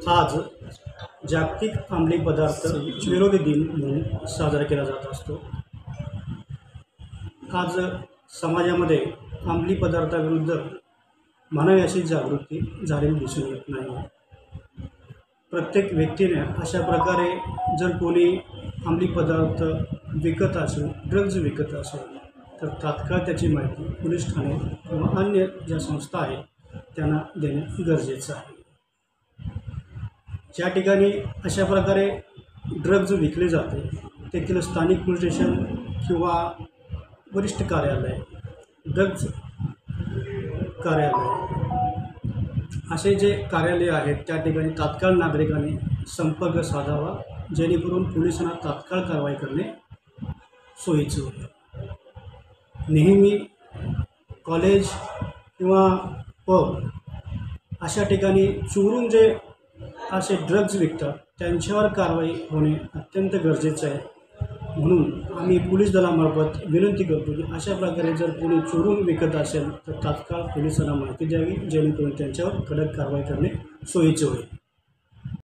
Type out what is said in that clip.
आज जागतिक अंमली पदार्थ विरोधी दिन म्हणून साजरा केला जात असतो। आज समाजामध्ये अंमली पदार्थाविरुद्ध म्हणावी अशी जागृती झालेली दिसून येत नाही। प्रत्येक व्यक्तीने अशा प्रकारे जर कोणी अंमली पदार्थ विकत असेल, ड्रग्ज विकत असेल, तर तात्काळ त्याची माहिती पोलीस ठाणे किंवा अन्य ज्या संस्था आहेत त्यांना देणे गरजेचं आहे। ज्या ठिकाणी अशा प्रकारे ड्रग्ज विकले जाते तेथील स्थानिक पोलीस स्टेशन किंवा वरिष्ठ कार्यालय, ड्रग्ज कार्यालय असे जे कार्यालय आहेत त्या ठिकाणी तात्काळ नागरिकांनी संपर्क साधावा, जेणेकरून पोलिसांना तात्काळ कारवाई करणे सोयीचे होईल। नेहमी कॉलेज किंवा पब अशा ठिकाणी चोरून जे असे ड्रग्ज विकतात त्यांच्यावर कारवाई होणे अत्यंत गरजेचं आहे। म्हणून आम्ही पोलीस दलामार्फत विनंती करतो की अशा प्रकारे जर कोणी चोरून विकत असेल तर तात्काळ पोलिसांना माहिती द्यावी, जेणेकरून त्यांच्यावर कडक कारवाई करणे सोयीचे होईल।